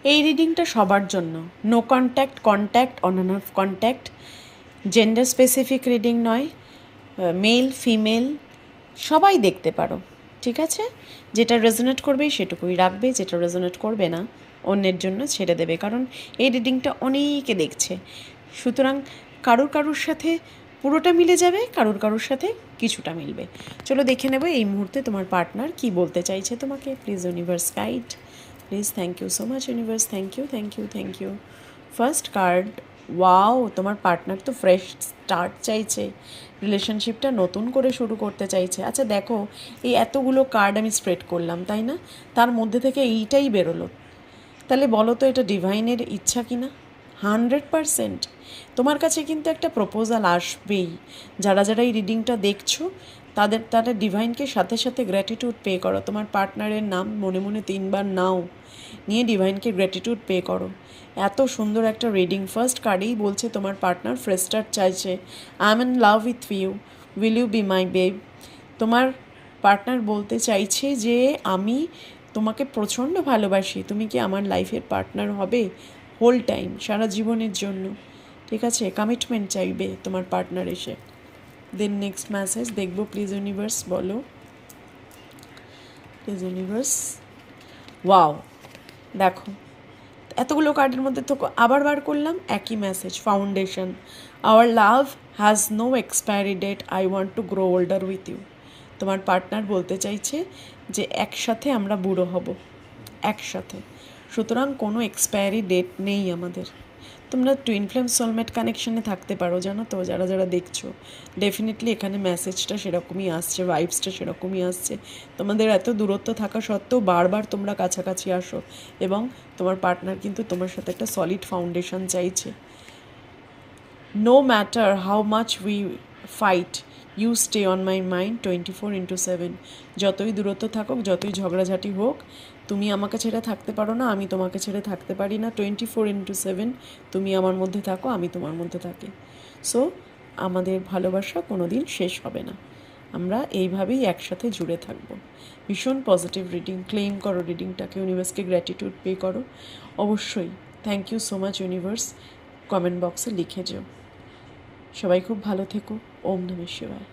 এই রিডিংটা সবার জন্য, no contact, contact, on and off contact, gender specific reading নয়, মেল ফিমেল সবাই দেখতে পারো, ঠিক আছে? যেটা রেজোনেট করবে সেটুকুই রাখবে, যেটা রেজোনেট করবে না অন্যের জন্য ছেড়ে দেবে, কারণ এই রিডিংটা অনেকে দেখছে। সুতরাং কারুর সাথে পুরোটা মিলে যাবে, কারুর সাথে কিছুটা মিলবে। চলো দেখে নেবো এই মুহূর্তে তোমার পার্টনার কি বলতে চাইছে তোমাকে। Please universe guide, please. Thank you so much universe, thank you thank you thank you. First card, wow, তোমার পার্টনার তো ফ্রেশ স্টার্ট চাইছে, রিলেশনশিপটা নতুন করে শুরু করতে চাইছে। আচ্ছা দেখো, এই এতগুলো কার্ড আমি স্প্রেড করলাম, তাই না? তার মধ্যে থেকে এইটাই বেরোলো, তাহলে বলো তো এটা ডিভাইনের ইচ্ছা কি না? 100%। তোমার কাছে কিন্তু একটা প্রপোজাল আসবেই। যারা এই রিডিংটা দেখছো তারা ডিভাইনকে সাথে সাথে গ্র্যাটিটিউড পে করো। তোমার পার্টনারের নাম মনে মনে 3 বার নাও, নিয়ে ডিভাইনকে গ্র্যাটিটিউড পে করো। এত সুন্দর একটা রিডিং। ফার্স্ট কার্ডেই বলছে তোমার পার্টনার ফ্রেশ স্টার্ট চাইছে। I am in love with you, will you be my babe. তোমার পার্টনার বলতে চাইছে যে আমি তোমাকে প্রচণ্ড ভালোবাসি, তুমি কি আমার লাইফের পার্টনার হবে হোল টাইম, সারা জীবনের জন্য, ঠিক আছে? কমিটমেন্ট চাইবে তোমার পার্টনার এসে। দেন নেক্সট মেসেজ দেখবো, প্লিজ ইউনিভার্স বলো, প্লিজ ইউনিভার্স। ওয়াও, দেখো এতগুলো কার্ডের মধ্যে তো আবার বার করলাম একই message, foundation. Our love has no expiry date, I want to grow older with you. তোমার পার্টনার বলতে চাইছে যে একসাথে আমরা বুড়ো হব, একসাথে। সুতরাং কোনো এক্সপায়ারি ডেট নেই আমাদের। তোমরা টুইন ফ্লেম সোলমেট কানেকশনে থাকতে পারো, জানো তো, যারা দেখছো। ডেফিনেটলি এখানে মেসেজটা সেরকমই আসছে, ভাইবসটা সেরকমই আসছে। তোমাদের এত দূরত্ব থাকা সত্ত্বেও বারবার তোমরা কাছাকাছি আসো, এবং তোমার পার্টনার কিন্তু তোমার সাথে একটা সলিড ফাউন্ডেশন চাইছে। No matter how much we fight, you stay on my mind 24/7। যতই দূরত্ব থাকুক, যতই ঝগড়াঝাটি হোক, তুমি আমাকে ছেড়ে থাকতে পারো না, আমি তোমাকে ছেড়ে থাকতে পারি না। 24/7 তুমি আমার মধ্যে থাকো, আমি তোমার মধ্যে থাকি। সো আমাদের ভালোবাসা কোনো দিন শেষ হবে না, আমরা এইভাবেই একসাথে জুড়ে থাকবো। ভীষণ পজিটিভ রিডিং। ক্লেম করো রিডিংটাকে, ইউনিভার্সকে গ্র্যাটিটিউড পে করো অবশ্যই। Thank you so much universe, comment বক্সে লিখে যেও। সবাই খুব ভালো থেকো। ওম নমঃ শিবায়।